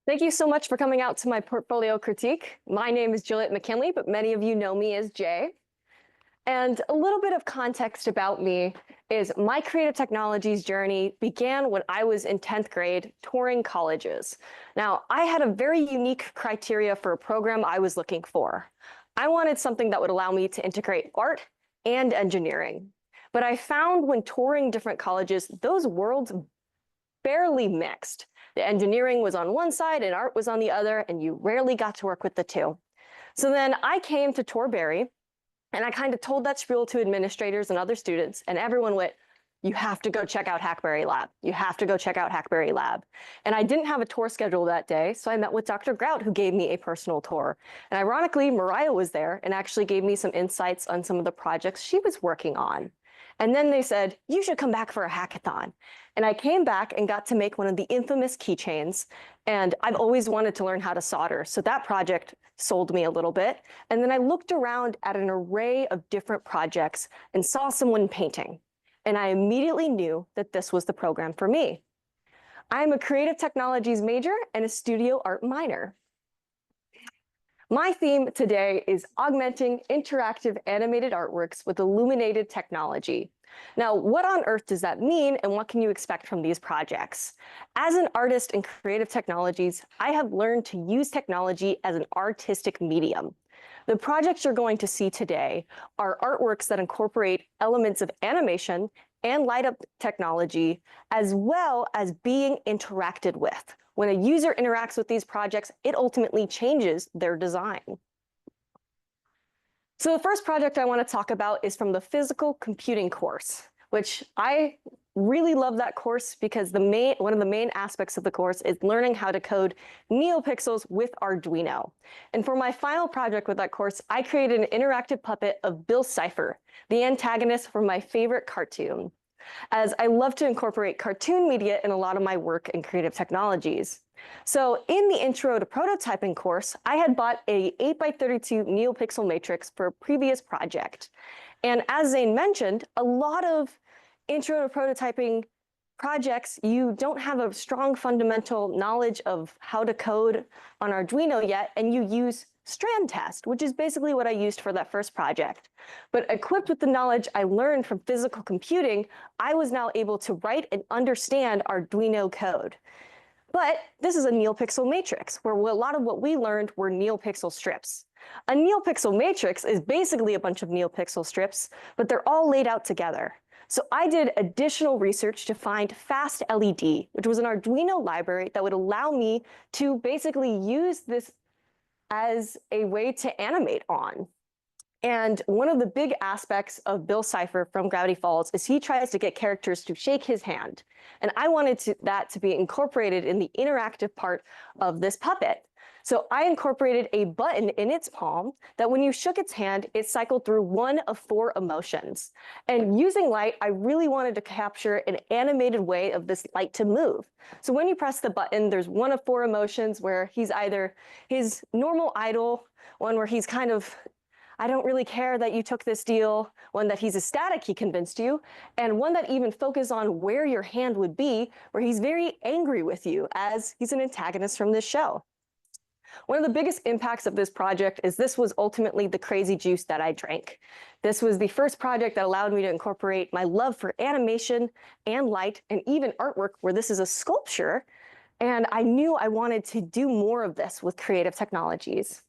Thank you so much for coming out to my portfolio critique. My name is Juliette McKinley, but many of you know me as Jay. And a little bit of context about me is my creative technologies journey began when I was in 10th grade touring colleges. Now, I had a very unique criteria for a program I was looking for. I wanted something that would allow me to integrate art and engineering. But I found when touring different colleges, those worlds barely mixed. The engineering was on one side and art was on the other, and you rarely got to work with the two. So then I came to Torberry, and I kind of told that spiel to administrators and other students, and everyone went, "You have to go check out Hackberry Lab. You have to go check out Hackberry Lab." And I didn't have a tour schedule that day, so I met with Dr. Grout, who gave me a personal tour. And ironically, Mariah was there and actually gave me some insights on some of the projects she was working on. And then they said, "You should come back for a hackathon." And I came back and got to make one of the infamous keychains. And I've always wanted to learn how to solder. So that project sold me a little bit. And then I looked around at an array of different projects and saw someone painting. And I immediately knew that this was the program for me. I'm a creative technologies major and a studio art minor. My theme today is augmenting interactive animated artworks with illuminated technology. Now, what on earth does that mean, and what can you expect from these projects? As an artist in creative technologies, I have learned to use technology as an artistic medium. The projects you're going to see today are artworks that incorporate elements of animation and light up technology, as well as being interacted with. When a user interacts with these projects, it ultimately changes their design. So the first project I want to talk about is from the physical computing course, which I really love that course because one of the main aspects of the course is learning how to code NeoPixels with Arduino. And for my final project with that course, I created an interactive puppet of Bill Cipher, the antagonist from my favorite cartoon, as I love to incorporate cartoon media in a lot of my work in creative technologies. So in the Intro to Prototyping course, I had bought a 8x32 NeoPixel matrix for a previous project. And as Zane mentioned, a lot of Intro to Prototyping projects, you don't have a strong fundamental knowledge of how to code on Arduino yet, and you use strand test, which is basically what I used for that first project. But equipped with the knowledge I learned from physical computing, I was now able to write and understand Arduino code. But this is a NeoPixel matrix, where a lot of what we learned were NeoPixel strips. A NeoPixel matrix is basically a bunch of NeoPixel strips, but they're all laid out together. So I did additional research to find Fast LED, which was an Arduino library that would allow me to basically use this as a way to animate on. And one of the big aspects of Bill Cipher from Gravity Falls is he tries to get characters to shake his hand. And I wanted that to be incorporated in the interactive part of this puppet. So I incorporated a button in its palm that when you shook its hand, it cycled through one of 4 emotions. And using light, I really wanted to capture an animated way of this light to move. So when you press the button, there's one of 4 emotions where he's either his normal idle, one where he's kind of, "I don't really care that you took this deal," one that he's ecstatic he convinced you, and one that even focuses on where your hand would be, where he's very angry with you as he's an antagonist from this show. One of the biggest impacts of this project is this was ultimately the crazy juice that I drank. This was the first project that allowed me to incorporate my love for animation and light and even artwork, where this is a sculpture, and I knew I wanted to do more of this with creative technologies.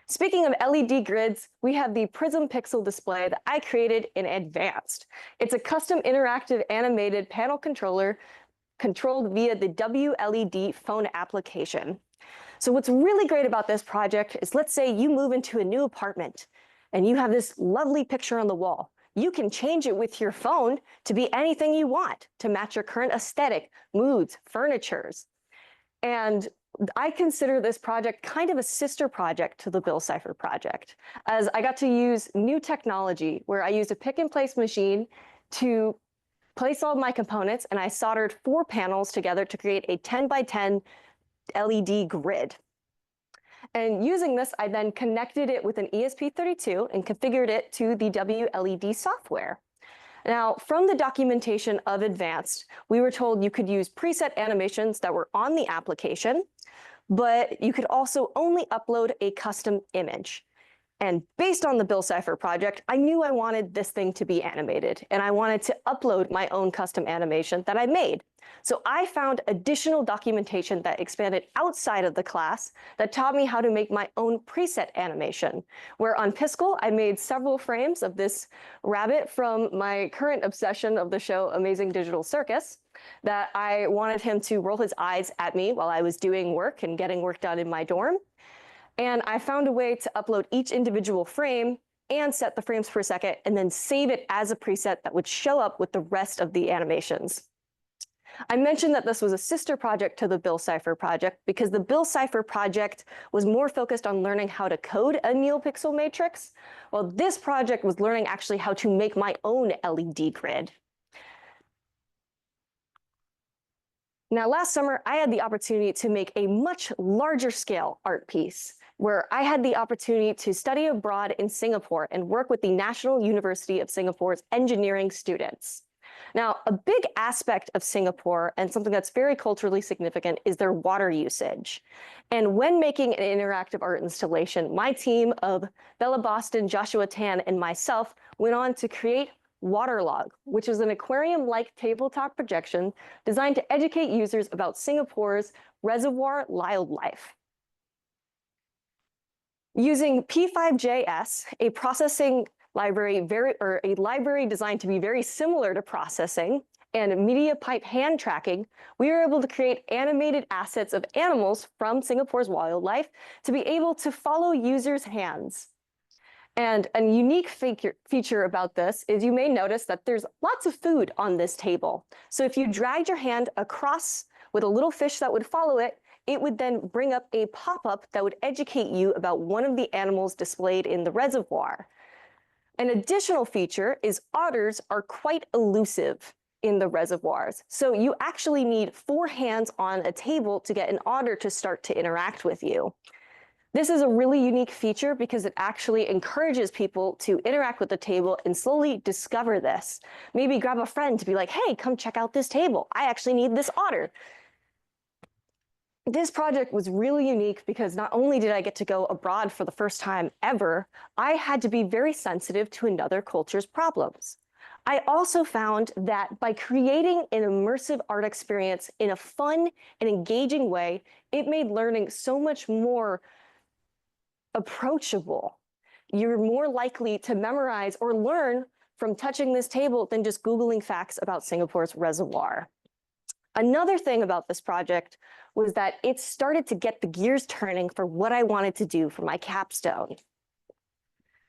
Speaking of LED grids, we have the Prism Pixel display that I created in Advanced. It's a custom interactive animated panel controller controlled via the WLED phone application. So what's really great about this project is, let's say you move into a new apartment and you have this lovely picture on the wall. You can change it with your phone to be anything you want to match your current aesthetic, moods, furnitures. And I consider this project kind of a sister project to the Bill Cipher project, as I got to use new technology where I used a pick and place machine to place all of my components, and I soldered 4 panels together to create a 10 by 10 LED grid. And using this, I then connected it with an ESP32 and configured it to the WLED software. Now, from the documentation of Advanced, we were told you could use preset animations that were on the application, but you could also only upload a custom image. And based on the Bill Cipher project, I knew I wanted this thing to be animated, and I wanted to upload my own custom animation that I made. So I found additional documentation that expanded outside of the class that taught me how to make my own preset animation, where on Piskel, I made several frames of this rabbit from my current obsession of the show Amazing Digital Circus, that I wanted him to roll his eyes at me while I was doing work and getting work done in my dorm. And I found a way to upload each individual frame and set the frames per second, and then save it as a preset that would show up with the rest of the animations. I mentioned that this was a sister project to the Bill Cipher project because the Bill Cipher project was more focused on learning how to code a NeoPixel matrix, while this project was learning actually how to make my own LED grid. Now, last summer, I had the opportunity to make a much larger scale art piece, where I had the opportunity to study abroad in Singapore and work with the National University of Singapore's engineering students. Now, a big aspect of Singapore, and something that's very culturally significant, is their water usage. And when making an interactive art installation, my team of Bella Boston, Joshua Tan, and myself went on to create Waterlog, which is an aquarium-like tabletop projection designed to educate users about Singapore's reservoir wildlife. Using P5JS, a processing library, a library designed to be very similar to processing, and media pipe hand tracking, we were able to create animated assets of animals from Singapore's wildlife to be able to follow users' hands. And a unique feature about this is you may notice that there's lots of food on this table. So if you dragged your hand across with a little fish that would follow it, it would then bring up a pop-up that would educate you about one of the animals displayed in the reservoir. An additional feature is otters are quite elusive in the reservoirs. So you actually need 4 hands on a table to get an otter to start to interact with you. This is a really unique feature because it actually encourages people to interact with the table and slowly discover this. Maybe grab a friend to be like, hey, come check out this table. I actually need this otter. This project was really unique because not only did I get to go abroad for the first time ever, I had to be very sensitive to another culture's problems. I also found that by creating an immersive art experience in a fun and engaging way, it made learning so much more approachable. You're more likely to memorize or learn from touching this table than just Googling facts about Singapore's reservoir. Another thing about this project was that it started to get the gears turning for what I wanted to do for my capstone.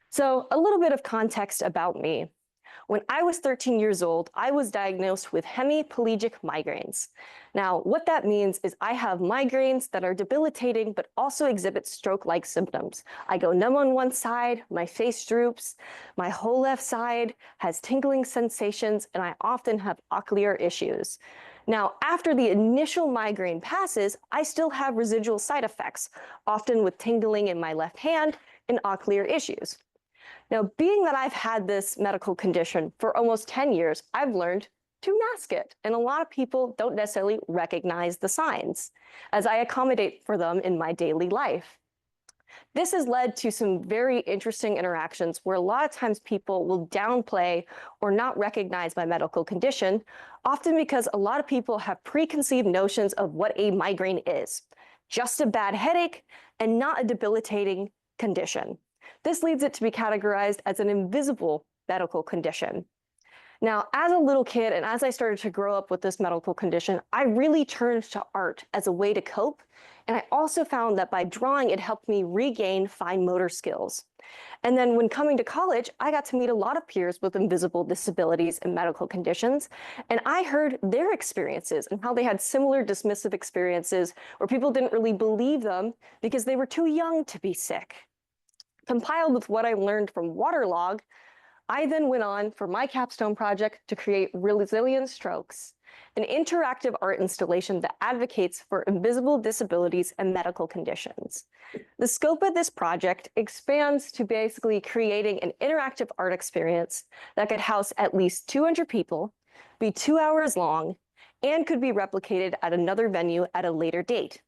So a little bit of context about me. When I was 13 years old, I was diagnosed with hemiplegic migraines. Now, what that means is I have migraines that are debilitating, but also exhibit stroke-like symptoms. I go numb on one side, my face droops, my whole left side has tingling sensations, and I often have ocular issues. Now, after the initial migraine passes, I still have residual side effects, often with tingling in my left hand and ocular issues. Now, being that I've had this medical condition for almost 10 years, I've learned to mask it. And a lot of people don't necessarily recognize the signs as I accommodate for them in my daily life. This has led to some very interesting interactions where a lot of times people will downplay or not recognize my medical condition, often because a lot of people have preconceived notions of what a migraine is, just a bad headache and not a debilitating condition. This leads it to be categorized as an invisible medical condition. Now, as a little kid and as I started to grow up with this medical condition, I really turned to art as a way to cope. And I also found that by drawing, it helped me regain fine motor skills. And then when coming to college, I got to meet a lot of peers with invisible disabilities and medical conditions. And I heard their experiences and how they had similar dismissive experiences where people didn't really believe them because they were too young to be sick. Compiled with what I learned from Waterlog, I then went on for my capstone project to create resilient strokes. an interactive art installation that advocates for invisible disabilities and medical conditions. The scope of this project expands to basically creating an interactive art experience that could house at least 200 people, be 2 hours long, and could be replicated at another venue at a later date.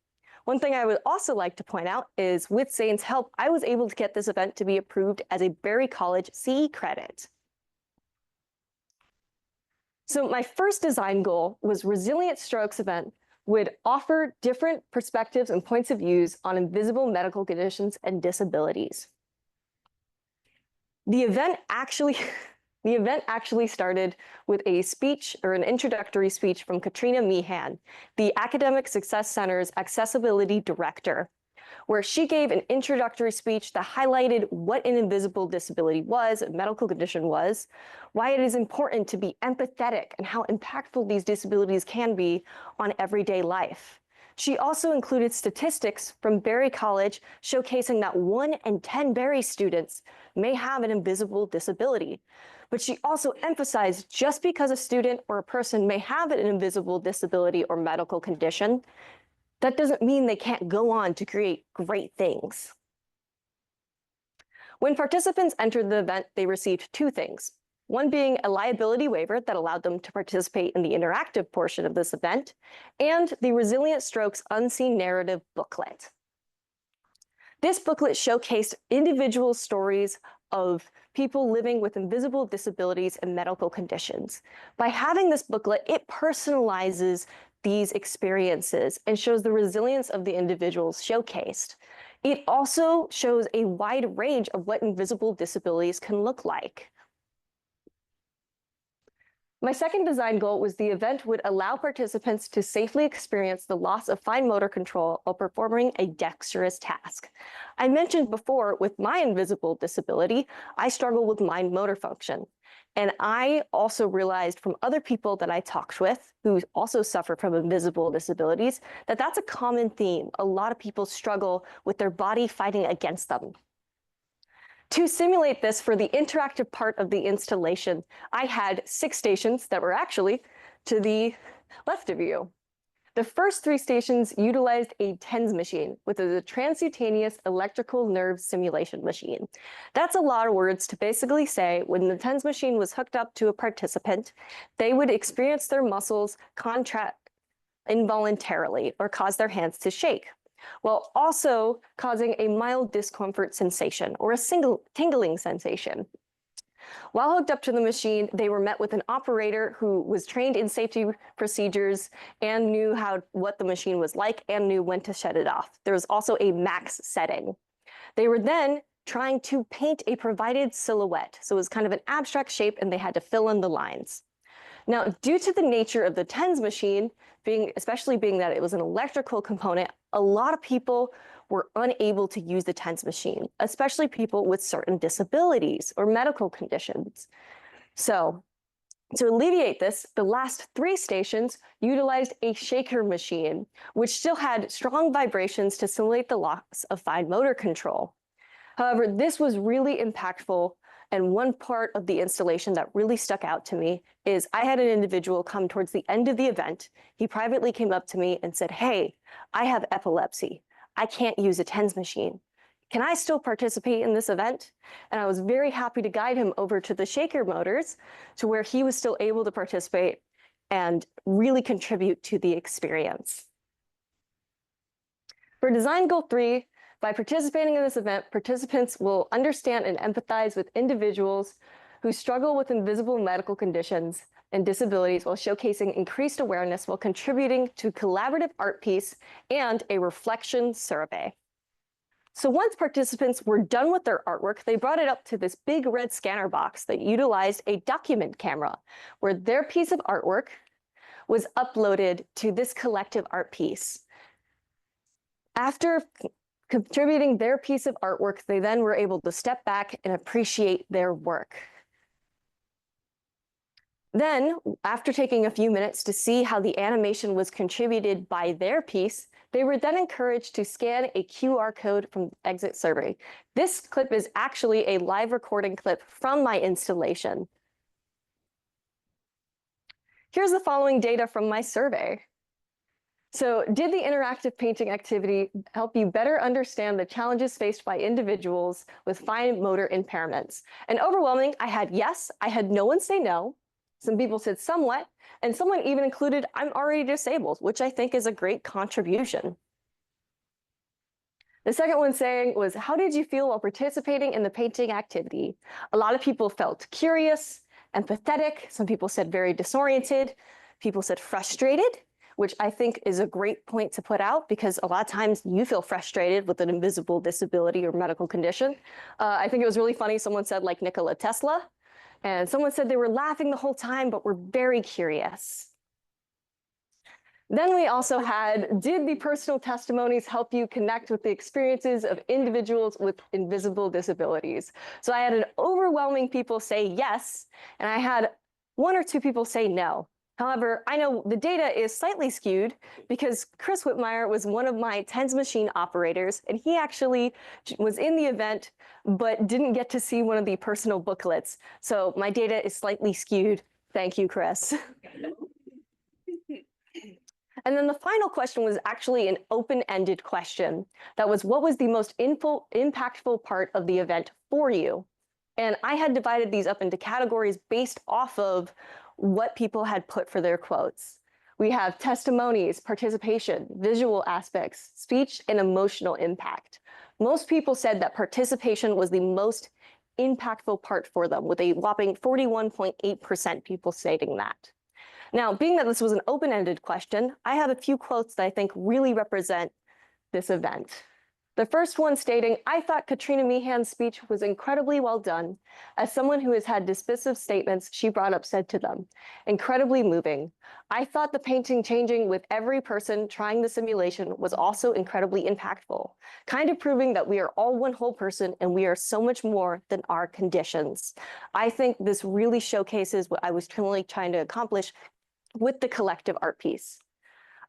One thing I would also like to point out is with Zane's help, I was able to get this event to be approved as a Berry College CE credit. So my first design goal was Resilient Strokes event would offer different perspectives and points of views on invisible medical conditions and disabilities. The event actually started with a speech or an introductory speech from Katrina Meehan, the Academic Success Center's Accessibility Director, where she gave an introductory speech that highlighted what an invisible disability was, a medical condition was, why it is important to be empathetic and how impactful these disabilities can be on everyday life. She also included statistics from Berry College showcasing that 1 in 10 Berry students may have an invisible disability. But she also emphasized just because a student or a person may have an invisible disability or medical condition, that doesn't mean they can't go on to create great things. When participants entered the event, they received 2 things. One being a liability waiver that allowed them to participate in the interactive portion of this event, and the Resilient Strokes Unseen Narrative booklet. This booklet showcased individual stories of people living with invisible disabilities and medical conditions. By having this booklet, it personalizes these experiences and shows the resilience of the individuals showcased. It also shows a wide range of what invisible disabilities can look like. My second design goal was the event would allow participants to safely experience the loss of fine motor control while performing a dexterous task. I mentioned before, with my invisible disability, I struggle with mind motor function. And I also realized from other people that I talked with who also suffer from invisible disabilities, that that's a common theme. A lot of people struggle with their body fighting against them. To simulate this for the interactive part of the installation, I had 6 stations that were actually to the left of you. The first 3 stations utilized a TENS machine, which is a transcutaneous electrical nerve stimulation machine. That's a lot of words to basically say when the TENS machine was hooked up to a participant, they would experience their muscles contract involuntarily or cause their hands to shake, while also causing a mild discomfort sensation or a tingling sensation. While hooked up to the machine, they were met with an operator who was trained in safety procedures and knew what the machine was like and knew when to shut it off. There was also a max setting. They were then trying to paint a provided silhouette. So it was kind of an abstract shape and they had to fill in the lines. Now, due to the nature of the TENS machine, especially being that it was an electrical component, a lot of people were unable to use the TENS machine, especially people with certain disabilities or medical conditions. So to alleviate this, the last 3 stations utilized a shaker machine, which still had strong vibrations to simulate the loss of fine motor control. However, this was really impactful. And one part of the installation that really stuck out to me is I had an individual come towards the end of the event. He privately came up to me and said, "Hey, I have epilepsy. I can't use a TENS machine. Can I still participate in this event?" And I was very happy to guide him over to the shaker motors to where he was still able to participate and really contribute to the experience. For design goal 3, by participating in this event, participants will understand and empathize with individuals who struggle with invisible medical conditions and disabilities while showcasing increased awareness while contributing to a collaborative art piece and a reflection survey. So once participants were done with their artwork, they brought it up to this big red scanner box that utilized a document camera, where their piece of artwork was uploaded to this collective art piece. After contributing their piece of artwork, they then were able to step back and appreciate their work. Then, after taking a few minutes to see how the animation was contributed by their piece, they were then encouraged to scan a QR code from the exit survey. This clip is actually a live recording clip from my installation. Here's the following data from my survey. So did the interactive painting activity help you better understand the challenges faced by individuals with fine motor impairments? And overwhelming, I had yes, I had no one say no. Some people said somewhat, and someone even included, I'm already disabled, which I think is a great contribution. The second one saying was, how did you feel while participating in the painting activity? A lot of people felt curious, empathetic. Some people said very disoriented. People said frustrated, which I think is a great point to put out because a lot of times you feel frustrated with an invisible disability or medical condition. I think it was really funny. Someone said like Nikola Tesla, and someone said they were laughing the whole time, but were very curious. Then we also had, did the personal testimonies help you connect with the experiences of individuals with invisible disabilities? So I had an overwhelming people say yes, and I had one or two people say no. However, I know the data is slightly skewed because Chris Whitmire was one of my TENS machine operators, and he actually was in the event, but didn't get to see one of the personal booklets. So my data is slightly skewed. Thank you, Chris. And then the final question was actually an open-ended question. That was, what was the most impactful part of the event for you? And I had divided these up into categories based off of what people had put for their quotes. We have testimonies, participation, visual aspects, speech, and emotional impact. Most people said that participation was the most impactful part for them, with a whopping 41.8% people stating that. Now, being that this was an open-ended question, I have a few quotes that I think really represent this event. The first one stating, I thought Katrina Meehan's speech was incredibly well done. As someone who has had dismissive statements she brought up said to them, incredibly moving. I thought the painting changing with every person trying the simulation was also incredibly impactful, kind of proving that we are all one whole person and we are so much more than our conditions. I think this really showcases what I was really trying to accomplish with the collective art piece.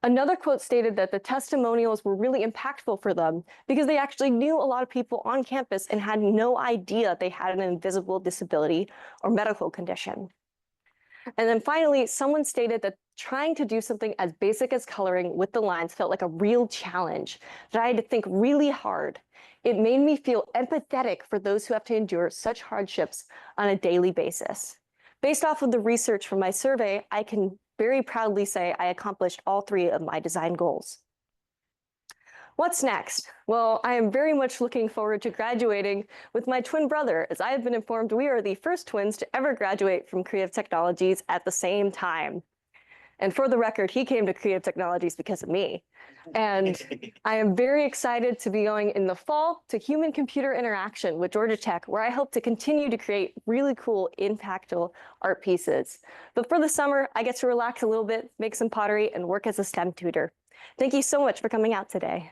Another quote stated that the testimonials were really impactful for them because they actually knew a lot of people on campus and had no idea they had an invisible disability or medical condition. And then finally, someone stated that trying to do something as basic as coloring with the lines felt like a real challenge, that I had to think really hard. It made me feel empathetic for those who have to endure such hardships on a daily basis. Based off of the research from my survey, I can very proudly say I accomplished all three of my design goals. What's next? Well, I am very much looking forward to graduating with my twin brother, as I have been informed we are the first twins to ever graduate from Creative Technologies at the same time. And for the record, he came to Creative Technologies because of me. And I am very excited to be going in the fall to human-computer interaction with Georgia Tech, where I hope to continue to create really cool, impactful art pieces. But for the summer, I get to relax a little bit, make some pottery, and work as a STEM tutor. Thank you so much for coming out today.